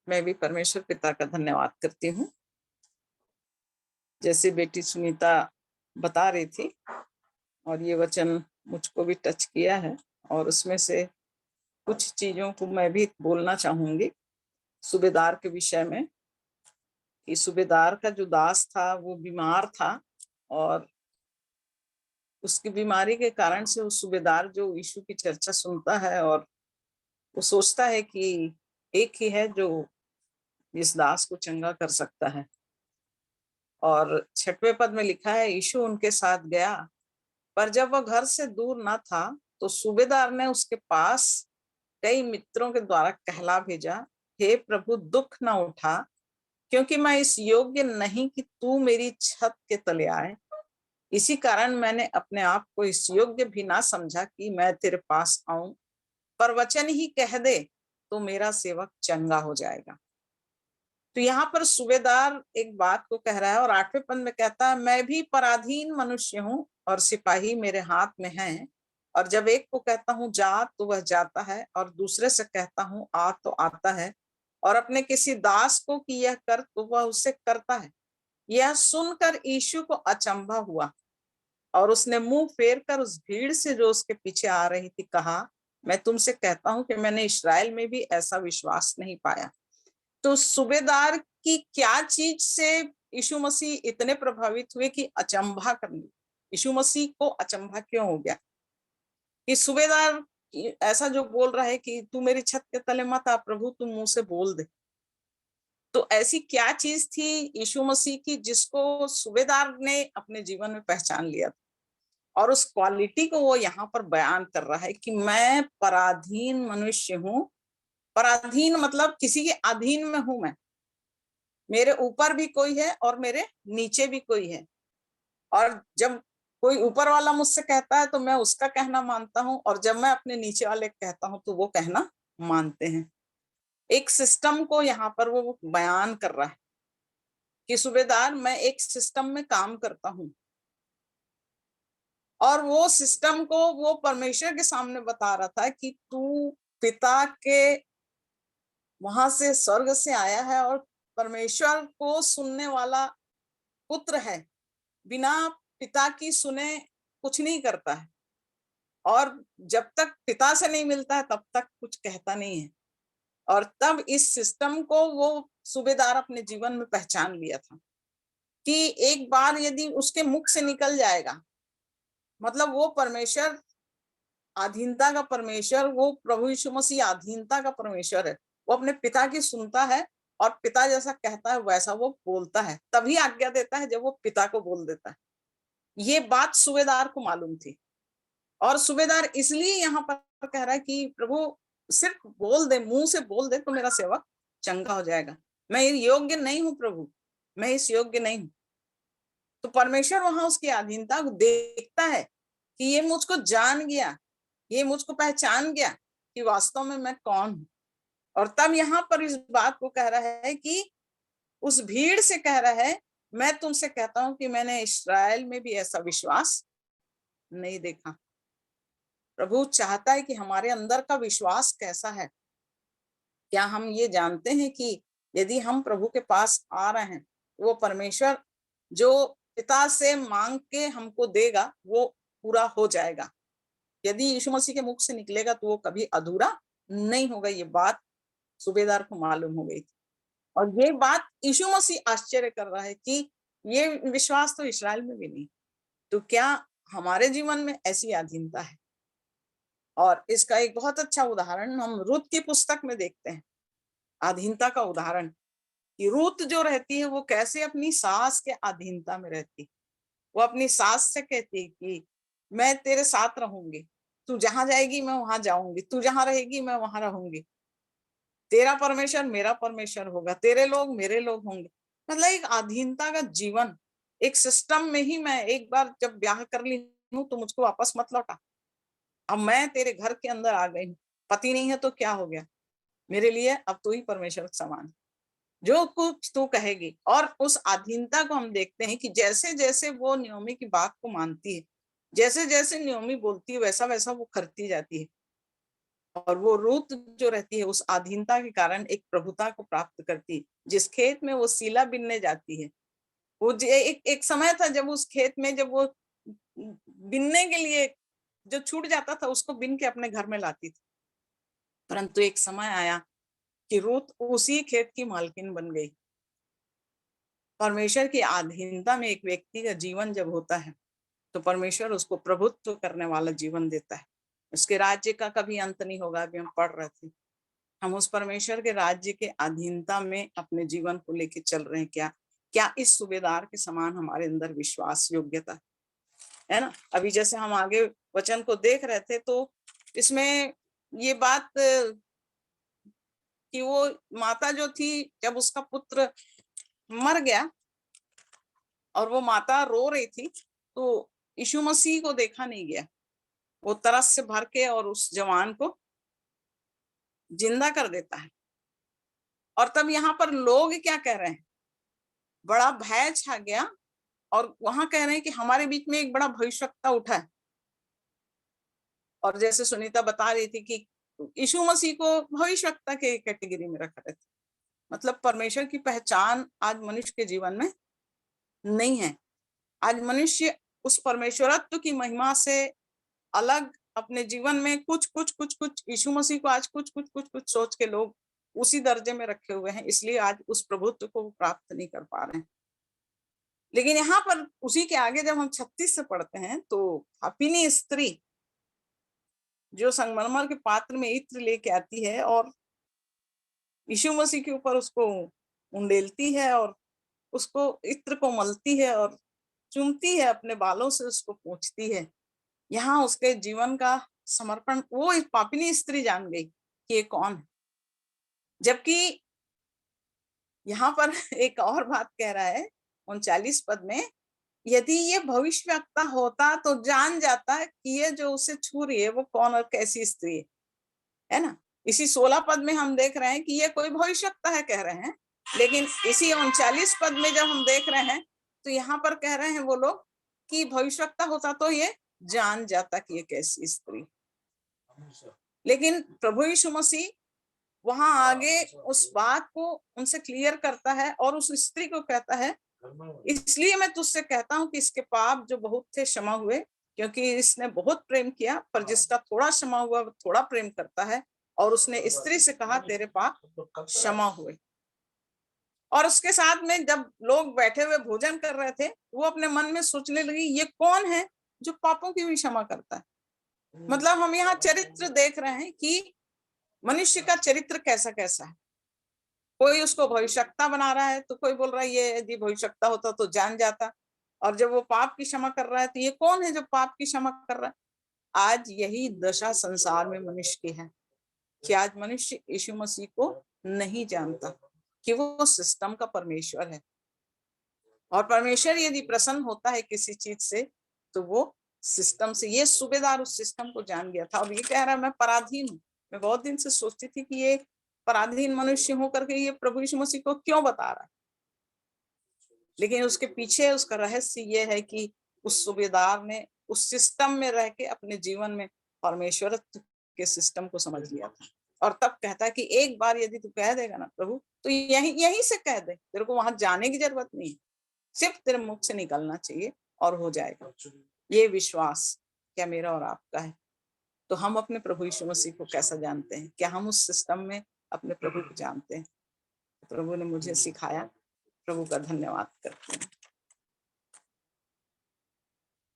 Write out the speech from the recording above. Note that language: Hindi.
मैं भी परमेश्वर पिता का धन्यवाद करती हूँ। जैसे बेटी सुनीता बता रही थी और ये वचन मुझको भी टच किया है और उसमें से कुछ चीजों को मैं भी बोलना चाहूंगी सूबेदार के विषय में। कि सूबेदार का जो दास था वो बीमार था और उसकी बीमारी के कारण से वो सूबेदार जो यीशु की चर्चा सुनता है और वो सोचता है कि एक ही है जो इस दास को चंगा कर सकता है। और 6वें पद में लिखा है, यीशु उनके साथ गया, पर जब वह घर से दूर न था तो सूबेदार ने उसके पास कई मित्रों के द्वारा कहला भेजा, हे प्रभु, दुख न उठा, क्योंकि मैं इस योग्य नहीं कि तू मेरी छत के तले आए। इसी कारण मैंने अपने आप को इस योग्य भी ना समझा कि मैं तेरे पास आऊं, पर वचन ही कह दे तो मेरा सेवक चंगा हो जाएगा। तो यहाँ पर सूबेदार एक बात को कह रहा है और 8वें पद में कहता है, मैं भी पराधीन मनुष्य हूँ और सिपाही मेरे हाथ में हैं, और जब एक को कहता हूँ जा तो वह जाता है, और दूसरे से कहता हूँ आ तो आता है, और अपने किसी दास को कि यह कर तो वह उसे करता है। यह सुनकर यीशु को अचंभा हुआ और उसने मुंह फेर कर उस भीड़ से जो उसके पीछे आ रही थी कहा, मैं तुमसे कहता हूँ कि मैंने इस्राएल में भी ऐसा विश्वास नहीं पाया। तो सूबेदार की क्या चीज से यीशु मसीह इतने प्रभावित हुए कि अचंभा कर ली? यीशु मसीह को अचंभा क्यों हो गया कि सूबेदार ऐसा जो बोल रहा है कि तू मेरी छत के तले मत आ प्रभु, तू मुंह से बोल दे। तो ऐसी क्या चीज थी यीशु मसीह की जिसको सूबेदार ने अपने जीवन में पहचान लिया था, और उस क्वालिटी को वो यहाँ पर बयान कर रहा है कि मैं पराधीन मनुष्य हूँ। पराधीन मतलब किसी के अधीन में हूं मैं, मेरे ऊपर भी कोई है और मेरे नीचे भी कोई है। और जब कोई ऊपर वाला मुझसे कहता है तो मैं उसका कहना मानता हूँ, और जब मैं अपने नीचे वाले कहता हूँ तो वो कहना मानते हैं। एक सिस्टम को यहाँ पर वो बयान कर रहा है कि सूबेदार, मैं एक सिस्टम में काम करता हूँ, और वो सिस्टम को वो परमेश्वर के सामने बता रहा था कि तू पिता के वहां से स्वर्ग से आया है और परमेश्वर को सुनने वाला पुत्र है, बिना पिता की सुने कुछ नहीं करता है, और जब तक पिता से नहीं मिलता है तब तक कुछ कहता नहीं है। और तब इस सिस्टम को वो सूबेदार अपने जीवन में पहचान लिया था कि एक बार यदि उसके मुख से निकल जाएगा, मतलब वो परमेश्वर अधीनता का परमेश्वर, वो प्रभु यीशु मसीह अधीनता का परमेश्वर है। वो अपने पिता की सुनता है और पिता जैसा कहता है वैसा वो बोलता है, तभी आज्ञा देता है जब वो पिता को बोल देता है। ये बात सूबेदार को मालूम थी, और सूबेदार इसलिए यहाँ पर कह रहा है कि प्रभु सिर्फ बोल दे, मुंह से बोल दे तो मेरा सेवक चंगा हो जाएगा। मैं योग्य नहीं हूँ प्रभु, मैं इस योग्य नहीं हूँ। तो परमेश्वर वहां उसकी अधीनता को देखता है कि ये मुझको जान गया, ये मुझको पहचान गया कि वास्तव में मैं कौन हूँ। और तब यहाँ पर इस बात को कह रहा है कि उस भीड़ से कह रहा है, मैं तुमसे कहता हूं कि मैंने इस्राएल में भी ऐसा विश्वास नहीं देखा। प्रभु चाहता है कि हमारे अंदर का विश्वास कैसा है। क्या हम ये जानते हैं कि यदि हम प्रभु के पास आ रहे हैं, वो परमेश्वर जो पिता से मांग के हमको देगा वो पूरा हो जाएगा। यदि यीशु मसीह के मुख से निकलेगा तो वो कभी अधूरा नहीं होगा। ये बात सूबेदार को मालूम हो गई थी, और ये बात यीशु मसीह आश्चर्य कर रहा है कि ये विश्वास तो इस्राएल में भी नहीं। तो क्या हमारे जीवन में ऐसी अधीनता है? और इसका एक बहुत अच्छा उदाहरण हम रूत की पुस्तक में देखते हैं, अधीनता का उदाहरण, कि रूत जो रहती है वो कैसे अपनी सास के अधीनता में रहती। वो अपनी सास से कहती कि मैं तेरे साथ रहूंगी, तू जहां जाएगी मैं वहां जाऊंगी, तू जहां रहेगी मैं वहां रहूंगी, तेरा परमेश्वर मेरा परमेश्वर होगा, तेरे लोग मेरे लोग होंगे। मतलब एक अधीनता का जीवन, एक सिस्टम में ही मैं एक बार जब ब्याह कर ली हूँ तो मुझको वापस मत लौटा। अब मैं तेरे घर के अंदर आ गई हूँ, पति नहीं है तो क्या हो गया, मेरे लिए अब तू ही परमेश्वर समान है, जो कुछ तू कहेगी। और उस अधीनता को हम देखते हैं कि जैसे जैसे वो नियोमी की बात को मानती है, जैसे जैसे नियोमी बोलती है वैसा वैसा वो करती जाती है। और वो रूत जो रहती है उस अधीनता के कारण एक प्रभुता को प्राप्त करती है। जिस खेत में वो सीला बिनने जाती है, वो एक समय था जब उस खेत में जब वो बिनने के लिए जो छूट जाता था उसको बिन के अपने घर में लाती थी। परंतु एक समय आया कि रूत उसी खेत की मालकिन बन गई। परमेश्वर की अधीनता में एक व्यक्ति का जीवन जब होता है तो परमेश्वर उसको प्रभुत्व करने वाला जीवन देता है। उसके राज्य का कभी अंत नहीं होगा। अभी हम पढ़ रहे थे, हम उस परमेश्वर के राज्य के अधीनता में अपने जीवन को लेके चल रहे हैं। क्या क्या इस सूबेदार के समान हमारे अंदर विश्वास योग्यता है ना? अभी जैसे हम आगे वचन को देख रहे थे तो इसमें ये बात कि वो माता जो थी जब उसका पुत्र मर गया और वो माता रो रही थी तो यीशु मसीह को देखा नहीं गया। वो तरस से भर के और उस जवान को जिंदा कर देता है। और तब यहाँ पर लोग क्या कह रहे हैं, बड़ा भय छा गया और वहां कह रहे हैं कि हमारे बीच में एक बड़ा भविष्यवक्ता उठा है। और जैसे सुनीता बता रही थी कि यीशु मसीह को भविष्यवक्ता के कैटेगरी में रखा रहता, मतलब परमेश्वर की पहचान आज मनुष्य के जीवन में नहीं है। आज मनुष्य उस परमेश्वरत्व की महिमा से अलग अपने जीवन में कुछ यीशु मसीह को आज कुछ सोच के लोग उसी दर्जे में रखे हुए हैं, इसलिए आज उस प्रभुत्व को प्राप्त नहीं कर पा रहे हैं। लेकिन यहाँ पर उसी के आगे जब हम 36 से पढ़ते हैं तो पापिनी स्त्री जो संगमरमर के पात्र में इत्र लेके आती है और यीशु मसीह के ऊपर उसको उंडेलती है और उसको इत्र को मलती है और चूमती है, अपने बालों से उसको पोंछती है। यहाँ उसके जीवन का समर्पण वो इस पापिनी स्त्री जान गई कि ये कौन है। जबकि यहाँ पर एक और बात कह रहा है 39 पद में, यदि ये भविष्यवक्ता होता तो जान जाता कि ये जो उसे छू रही है वो कौन और कैसी स्त्री है ना। इसी 16 पद में हम देख रहे हैं कि ये कोई भविष्यवक्ता है कह रहे हैं, लेकिन इसी 39 पद में जब हम देख रहे हैं तो यहाँ पर कह रहे हैं वो लोग कि भविष्यवक्ता होता तो ये जान जाता कि ये कैसी स्त्री। लेकिन प्रभु यीशु मसीह वहां आगे उस बात को उनसे क्लियर करता है और उस स्त्री को कहता है, इसलिए मैं तुझसे कहता हूं कि इसके पाप जो बहुत थे क्षमा हुए, क्योंकि इसने बहुत प्रेम किया। पर जिसका थोड़ा क्षमा हुआ वो थोड़ा प्रेम करता है। और उसने स्त्री से कहा तेरे पाप क्षमा हुए। और उसके साथ में जब लोग बैठे हुए भोजन कर रहे थे वो अपने मन में सोचने लगी ये कौन है जो पापों की भी क्षमा करता है। मतलब हम यहाँ चरित्र देख रहे हैं कि मनुष्य का चरित्र कैसा कैसा है। कोई उसको भविष्यवक्ता बना रहा है तो कोई बोल रहा है ये यदि भविष्यवक्ता होता तो जान जाता। और जब वो पाप की क्षमा कर रहा है तो ये कौन है जो पाप की क्षमा कर रहा है। आज यही दशा संसार में मनुष्य की है कि आज मनुष्य यीशु मसीह को नहीं जानता कि वो सिस्टम का परमेश्वर है। और परमेश्वर यदि प्रसन्न होता है किसी चीज से तो वो सिस्टम से, ये सूबेदार उस सिस्टम को जान गया था और ये कह रहा है मैं पराधीन हूँ। मैं बहुत दिन से सोचती थी कि ये पराधीन मनुष्य होकर के ये प्रभु यीशु मसीह को क्यों बता रहा है। लेकिन उसके पीछे उसका रहस्य ये है कि उस सूबेदार ने उस सिस्टम में रह के अपने जीवन में परमेश्वर के सिस्टम को समझ लिया था। और तब कहता है कि एक बार यदि तू कह देगा ना प्रभु तो यही यहीं से कह दे, तेरे को वहां जाने की जरूरत नहीं है, सिर्फ तेरे मुख से निकलना चाहिए और हो जाएगा। ये विश्वास क्या मेरा और आपका है? तो हम अपने प्रभु यीशु मसीह को कैसा जानते हैं? क्या हम उस सिस्टम में अपने प्रभु को जानते हैं? प्रभु ने मुझे सिखाया, प्रभु का धन्यवाद करते हैं।